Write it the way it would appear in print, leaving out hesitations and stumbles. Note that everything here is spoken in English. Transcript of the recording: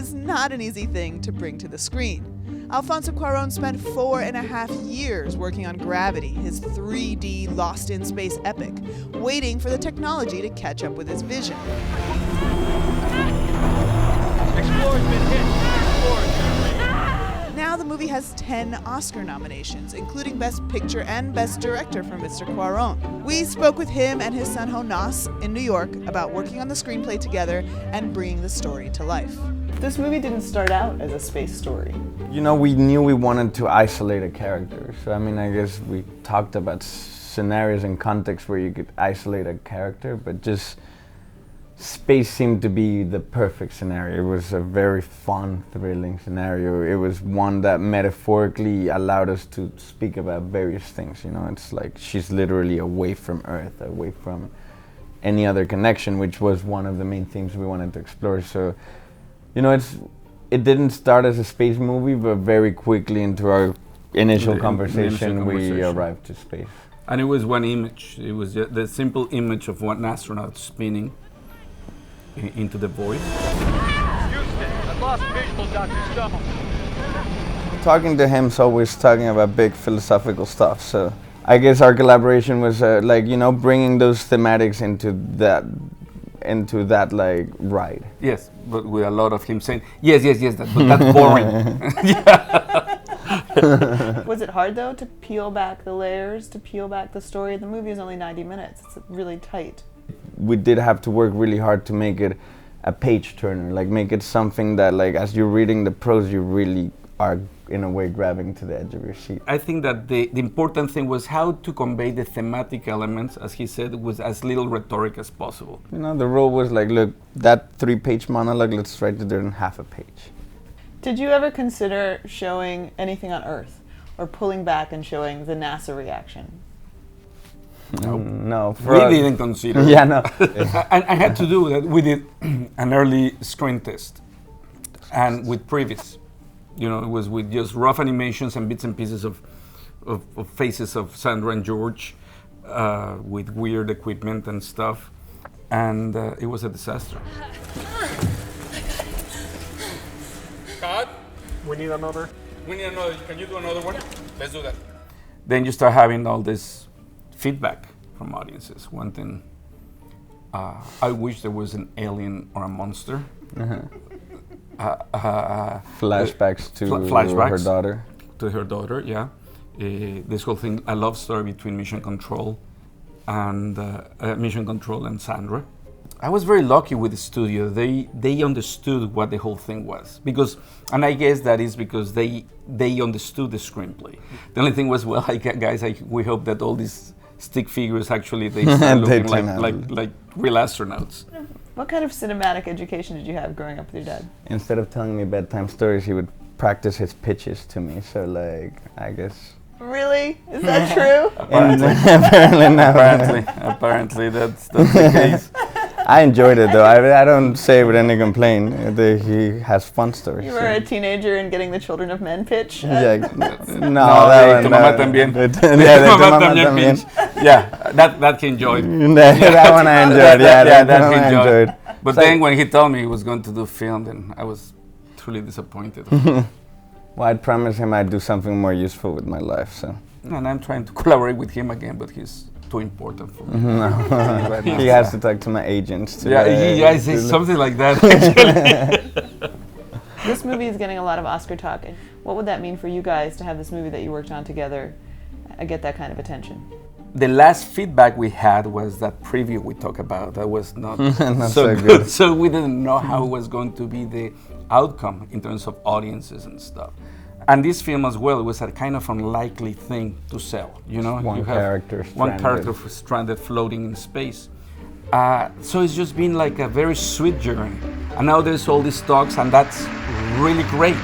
is not an easy thing to bring to the screen. Alfonso Cuarón spent 4.5 years working on Gravity, his 3D Lost in Space epic, waiting for the technology to catch up with his vision. Explorer's been hit. Now the movie has 10 Oscar nominations, including Best Picture and Best Director for Mr. Cuarón. We spoke with him and his son Jonás in New York about working on the screenplay together and bringing the story to life. This movie didn't start out as a space story. You know, we knew we wanted to isolate a character. So, I mean, I guess we talked about scenarios and contexts where you could isolate a character, but just space seemed to be the perfect scenario. It was a very fun, thrilling scenario. It was one that metaphorically allowed us to speak about various things. You know, it's like she's literally away from Earth, away from any other connection, which was one of the main themes we wanted to explore. So, you know, it didn't start as a space movie, but very quickly into our initial conversation, we arrived to space. And it was one image. It was just the simple image of one astronaut spinning into the void. Houston, I've lost visual, Dr. Stone. Talking to him's always talking about big philosophical stuff, so I guess our collaboration was like, you know, bringing those thematics into that like ride. Yes, but with a lot of him saying, yes, but that's boring. Was it hard though to peel back the layers, to peel back the story? The movie is only 90 minutes, it's really tight. We did have to work really hard to make it a page turner, like make it something that like as you're reading the prose you really are in a way grabbing to the edge of your seat. I think that the important thing was how to convey the thematic elements, as he said, with as little rhetoric as possible. You know, the role was like, look, that 3-page monologue, let's write it in half a page. Did you ever consider showing anything on Earth or pulling back and showing the NASA reaction? No. We didn't consider it. Yeah, no. I had to do that. We did an early screen test and with previous. You know, it was with just rough animations and bits and pieces of faces of Sandra and George with weird equipment and stuff. And it was a disaster. God, we need another. Can you do another one? Let's do that. Then you start having all this feedback from audiences. One thing, I wish there was an alien or a monster. Flashbacks to her daughter. To her daughter, yeah. This whole thing, a love story between Mission Control and Sandra. I was very lucky with the studio. They understood what the whole thing was and I guess that is because they understood the screenplay. The only thing was, well, we hope that all these stick figures actually they start looking like real astronauts. What kind of cinematic education did you have growing up with your dad? Instead of telling me bedtime stories, he would practice his pitches to me. So, like, I guess. Really? Is that true? Apparently not. Apparently that's the case. I enjoyed it though. I don't say it with any complaint. He has fun stories. You were a teenager and getting the Children of Men pitch? Yeah. Tu mamá también. Yeah, that he enjoyed. That one I enjoyed. Yeah, that he one I enjoyed. But then when he told me he was going to do film, then I was truly disappointed. Well, I'd promised him I'd do something more useful with my life, so. And I'm trying to collaborate with him again, but he's too important for me. No. He has to talk to my agents. Yeah, something like that, actually. This movie is getting a lot of Oscar talk. What would that mean for you guys to have this movie that you worked on together get that kind of attention? The last feedback we had was that preview we talked about. That was not, not so good. So we didn't know how it was going to be the outcome in terms of audiences and stuff. And this film as well was a kind of unlikely thing to sell, you know? One character stranded floating in space. So it's just been like a very sweet journey. And now there's all these talks and that's really great.